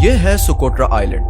ये है Socotra island,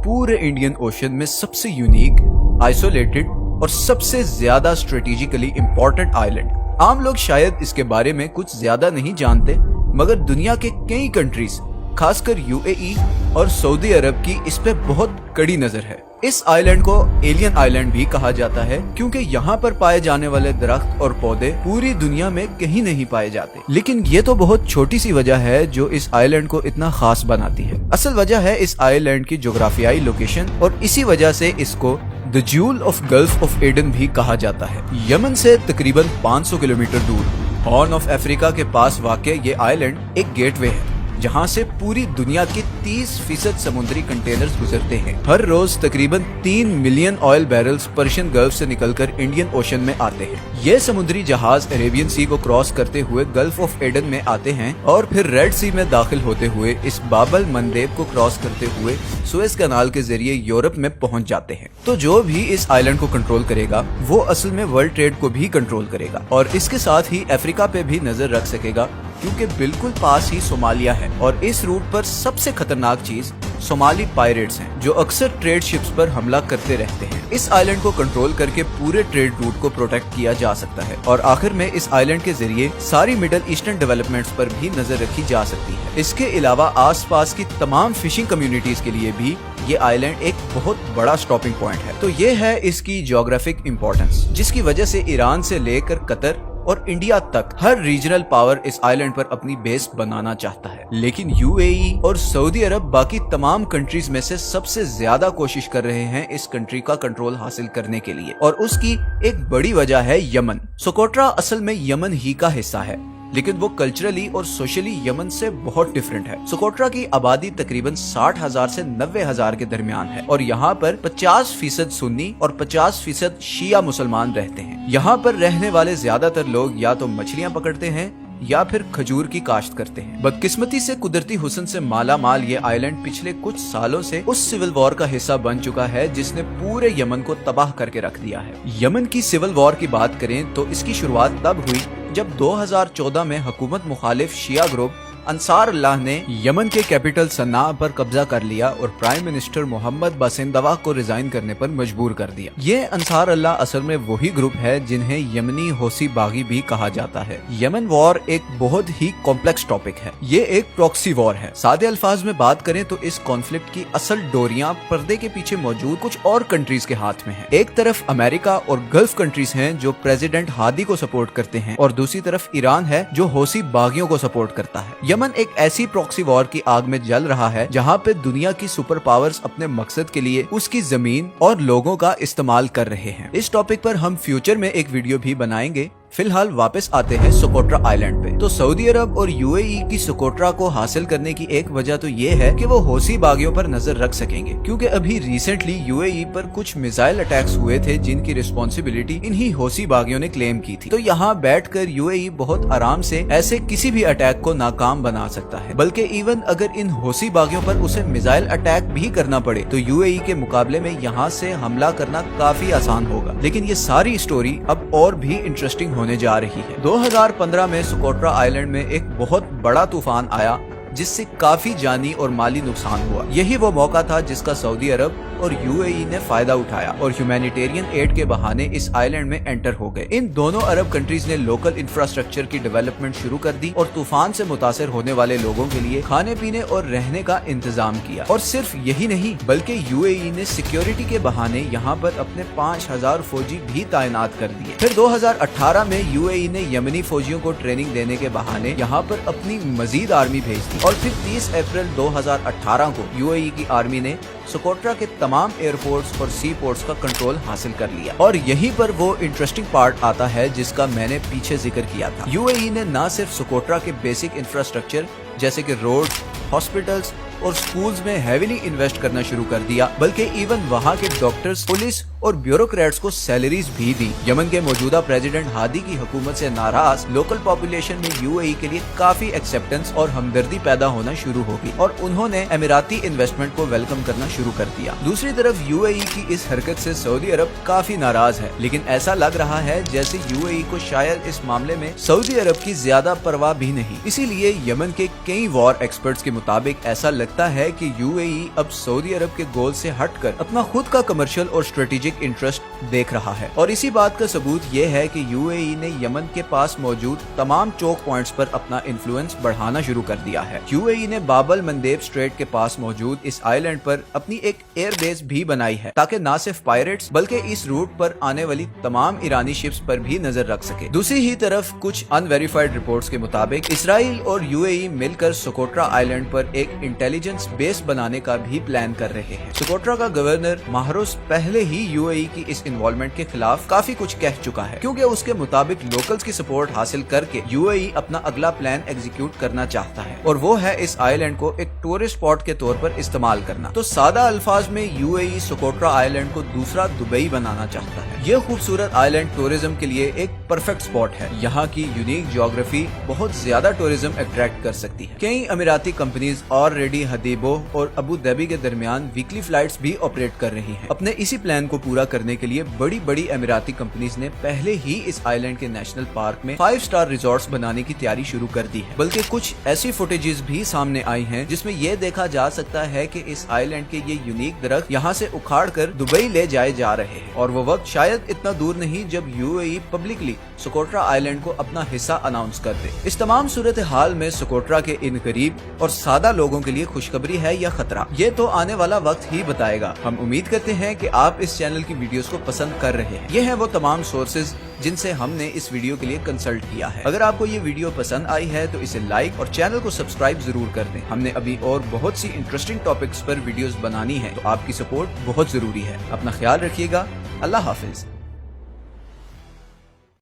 पूरे इंडियन ओशन में सबसे यूनिक, आइसोलेटेड और सबसे ज्यादा स्ट्रेटेजिकली इंपॉर्टेंट आइलैंड। आम लोग शायद इसके बारे में कुछ ज्यादा नहीं जानते, मगर दुनिया के कई कंट्रीज, खासकर यूएई और सऊदी अरब की इस पे बहुत कड़ी नजर है। इस आइलैंड को एलियन आइलैंड भी कहा जाता है, क्योंकि यहाँ पर पाए जाने वाले दरख्त और पौधे पूरी दुनिया में कहीं नहीं पाए जाते। लेकिन ये तो बहुत छोटी सी वजह है जो इस आइलैंड को इतना खास बनाती है। असल वजह है इस आइलैंड की जोग्राफियाई लोकेशन, और इसी वजह से इसको the jewel of gulf of Aden भी कहा जाता है। यमन से तकरीबन 500 किलोमीटर दूर हॉर्न ऑफ अफ्रीका के पास वाक़ ये आइलैंड एक गेटवे है, जहां से पूरी दुनिया के 30% समुद्री कंटेनर्स गुजरते हैं। हर रोज तकरीबन 3 million oil barrels Persian gulf से निकलकर इंडियन ओशन में आते हैं। ये समुद्री जहाज अरेबियन सी को क्रॉस करते हुए गल्फ ऑफ एडन में आते हैं और फिर रेड सी में दाखिल होते हुए इस बाबल मंदेब को क्रॉस करते हुए सुएज कैनाल के जरिए यूरोप में पहुंच जाते हैं। तो जो भी इस आइलैंड को कंट्रोल करेगा वो असल में वर्ल्ड ट्रेड को भी कंट्रोल करेगा, और इसके साथ ही अफ्रीका पे भी नजर रख सकेगा, क्योंकि बिल्कुल पास ही सोमालिया है। और इस रूट पर सबसे खतरनाक चीज सोमाली पायरेट्स हैं, जो अक्सर ट्रेड शिप्स पर हमला करते रहते हैं। इस आइलैंड को कंट्रोल करके पूरे ट्रेड रूट को प्रोटेक्ट किया जा सकता है, और आखिर में इस आइलैंड के जरिए सारी मिडल ईस्टर्न डेवलपमेंट्स पर भी नजर रखी जा सकती है। इसके अलावा आसपास की तमाम फिशिंग कम्युनिटीज के लिए भी ये आइलैंड एक बहुत बड़ा स्टॉपिंग पॉइंट है। तो ये है इसकी ज्योग्राफिक इंपॉर्टेंस, जिसकी वजह से ईरान से लेकर कतर और इंडिया तक हर रीजनल पावर इस आइलैंड पर अपनी बेस बनाना चाहता है। लेकिन यूएई और सऊदी अरब बाकी तमाम कंट्रीज में से सबसे ज्यादा कोशिश कर रहे हैं इस कंट्री का कंट्रोल हासिल करने के लिए, और उसकी एक बड़ी वजह है यमन। सोकोट्रा असल में यमन ही का हिस्सा है, लेकिन वो कल्चरली और सोशली यमन से बहुत डिफरेंट है। सोकोट्रा की आबादी तकरीबन 60,000 से 90,000 के दरमियान है, और यहाँ पर 50% सुन्नी और 50% शिया मुसलमान रहते हैं। यहाँ पर रहने वाले ज्यादातर लोग या तो मछलियाँ पकड़ते हैं या फिर खजूर की काश्त करते हैं। बदकिस्मती से कुदरती हुस्न से माला माल ये आइलैंड पिछले कुछ सालों से उस सिविल वॉर का हिस्सा बन चुका है जिसने पूरे यमन को तबाह करके रख दिया है। यमन की सिविल वॉर की बात करें तो इसकी शुरुआत तब हुई जब 2014 में हुकूमत मुखालिफ शिया ग्रुप अंसार अल्लाह ने यमन के कैपिटल सन्ना पर कब्जा कर लिया और प्राइम मिनिस्टर मोहम्मद बासिंदवा को रिजाइन करने पर मजबूर कर दिया। ये अंसार अल्लाह असल में वही ग्रुप है जिन्हें यमनी होसी बागी भी कहा जाता है। यमन वॉर एक बहुत ही कॉम्प्लेक्स टॉपिक है। ये एक प्रॉक्सी वॉर है। सादे अल्फाज में बात करें तो इस कॉन्फ्लिक्ट की असल डोरियां पर्दे के पीछे मौजूद कुछ और कंट्रीज के हाथ में है। एक तरफ अमेरिका और गल्फ कंट्रीज हैं जो प्रेसिडेंट हादी को सपोर्ट करते हैं, और दूसरी तरफ ईरान है जो होसी बागियों को सपोर्ट करता है। यमन एक ऐसी प्रॉक्सी वॉर की आग में जल रहा है जहां पे दुनिया की सुपर पावर्स अपने मकसद के लिए उसकी जमीन और लोगों का इस्तेमाल कर रहे हैं। इस टॉपिक पर हम फ्यूचर में एक वीडियो भी बनाएंगे। फिलहाल वापस आते हैं सोकोट्रा आइलैंड पे। तो सऊदी अरब और यूएई की सोकोट्रा को हासिल करने की एक वजह तो ये है कि वो होसी बागियों पर नजर रख सकेंगे, क्योंकि अभी रिसेंटली यूएई पर कुछ मिसाइल अटैक्स हुए थे जिनकी रिस्पॉन्सिबिलिटी इन्हीं होसी बागियों ने क्लेम की थी। तो यहाँ बैठकर यूएई बहुत आराम से ऐसे किसी भी अटैक को नाकाम बना सकता है, बल्कि इवन अगर इन होसी बागियों पर उसे मिसाइल अटैक भी करना पड़े तो यूएई के मुकाबले में यहाँ से हमला करना काफी आसान होगा। लेकिन ये सारी स्टोरी अब और भी इंटरेस्टिंग होने जा रही है। 2015 में सोकोट्रा आइलैंड में एक बहुत बड़ा तूफान आया जिससे काफी जानी और माली नुकसान हुआ। यही वो मौका था जिसका सऊदी अरब और यूएई ने फायदा उठाया और ह्यूमैनिटेरियन एड के बहाने इस आइलैंड में एंटर हो गए। इन दोनों अरब कंट्रीज ने लोकल इंफ्रास्ट्रक्चर की डेवलपमेंट शुरू कर दी और तूफान से मुतासर होने वाले लोगों के लिए खाने पीने और रहने का इंतजाम किया। और सिर्फ यही नहीं, बल्कि यूएई ने सिक्योरिटी के बहाने यहाँ पर अपने 5,000 फौजी भी तैनात कर दिए। फिर 2018 में यूएई ने यमनी फौजियों को ट्रेनिंग देने के बहाने यहाँ पर अपनी मजीद आर्मी भेज दी, और फिर 30 अप्रैल 2018 को यूएई की आर्मी ने सोकोट्रा के तमाम एयरपोर्ट्स और सी पोर्ट्स का कंट्रोल हासिल कर लिया। और यहीं पर वो इंटरेस्टिंग पार्ट आता है जिसका मैंने पीछे जिक्र किया था। यूएई ने न सिर्फ सोकोट्रा के बेसिक इंफ्रास्ट्रक्चर जैसे कि रोड, हॉस्पिटल्स और स्कूल्स में हेवीली इन्वेस्ट करना शुरू कर दिया, बल्कि इवन वहाँ के डॉक्टर्स, पुलिस और ब्यूरोक्रेट्स को सैलरीज भी दी। यमन के मौजूदा प्रेसिडेंट हादी की हुकूमत से नाराज लोकल पॉपुलेशन में यूएई के लिए काफी एक्सेप्टेंस और हमदर्दी पैदा होना शुरू हो गई और उन्होंने अमीराती इन्वेस्टमेंट को वेलकम करना शुरू कर दिया। दूसरी तरफ यूएई की इस हरकत से सऊदी अरब काफी नाराज है, लेकिन ऐसा लग रहा है जैसे यूएई को शायद इस मामले में सऊदी अरब की ज्यादा परवाह भी नहीं। इसीलिए यमन के कई वॉर एक्सपर्ट्स के मुताबिक ऐसा लगता है कि यूएई अब सऊदी अरब के गोल से हटकर अपना खुद का कमर्शियल और स्ट्रेटेजिक इंटरेस्ट देख रहा है। और इसी बात का सबूत ये है कि यूएई ने यमन के पास मौजूद तमाम चोक पॉइंट्स पर अपना इन्फ्लुएंस बढ़ाना शुरू कर दिया है। यूएई ने बाबल मंदेब स्ट्रेट के पास मौजूद इस आइलैंड पर अपनी एक एयर बेस भी बनाई है ताकि न सिर्फ पायरेट्स बल्कि इस रूट पर आने वाली तमाम ईरानी शिप्स पर भी नजर रख सके। दूसरी ही तरफ कुछ अनवेरिफाइड रिपोर्ट्स के मुताबिक इसराइल और यूएई मिलकर सोकोट्रा आइलैंड पर एक इंटेलिजेंस बेस बनाने का भी प्लान कर रहे हैं। सोकोट्रा का गवर्नर माहरुस पहले ही यूएई की इस इन्वॉल्वमेंट के खिलाफ काफी कुछ कह चुका है, क्योंकि उसके मुताबिक लोकल्स की सपोर्ट हासिल करके यूएई अपना अगला प्लान एग्जीक्यूट करना चाहता है और वो है इस आइलैंड को एक टूरिस्ट स्पॉट के तौर पर इस्तेमाल करना। तो सादा अल्फाज में यूएई सोकोट्रा आइलैंड को दूसरा दुबई बनाना चाहता है। यह खूबसूरत आइलैंड टूरिज्म के लिए एक परफेक्ट स्पॉट है। यहाँ की यूनिक जियोग्राफी बहुत ज्यादा टूरिज्म अट्रैक्ट कर सकती है। कई अमीराती कंपनीज ऑलरेडी हदीबो और अबू धाबी के दरमियान वीकली फ्लाइट्स भी ऑपरेट कर रही हैं। अपने इसी प्लान को पूरा करने के लिए बड़ी बड़ी अमीराती कंपनीज ने पहले ही इस आइलैंड के नेशनल पार्क में 5 स्टार रिजॉर्ट्स बनाने की तैयारी शुरू कर दी है। बल्कि कुछ ऐसी फुटेजेस भी सामने आई हैं जिसमें यह देखा जा सकता है कि इस आइलैंड के ये यूनिक दरख्त यहाँ से उखाड़ कर दुबई ले जाए जा रहे हैं और वो वक्त शायद इतना दूर नहीं जब यूएई पब्लिकली सोकोट्रा आइलैंड को अपना हिस्सा अनाउंस कर दे। इस तमाम सूरत हाल में सोकोट्रा के इन गरीब और सादा लोगों के लिए खुशखबरी है या खतरा, ये तो आने वाला वक्त ही बताएगा। हम उम्मीद करते हैं कि आप इस चैनल की वीडियोस को पसंद कर रहे हैं। ये हैं वो तमाम सोर्सेज जिनसे हमने इस वीडियो के लिए कंसल्ट किया है। अगर आपको ये वीडियो पसंद आई है तो इसे लाइक और चैनल को सब्सक्राइब जरूर कर दें। हमने अभी और बहुत सी इंटरेस्टिंग टॉपिक्स पर वीडियोस बनानी है, तो आपकी सपोर्ट बहुत जरूरी है। अपना ख्याल रखिएगा। अल्लाह हाफिज।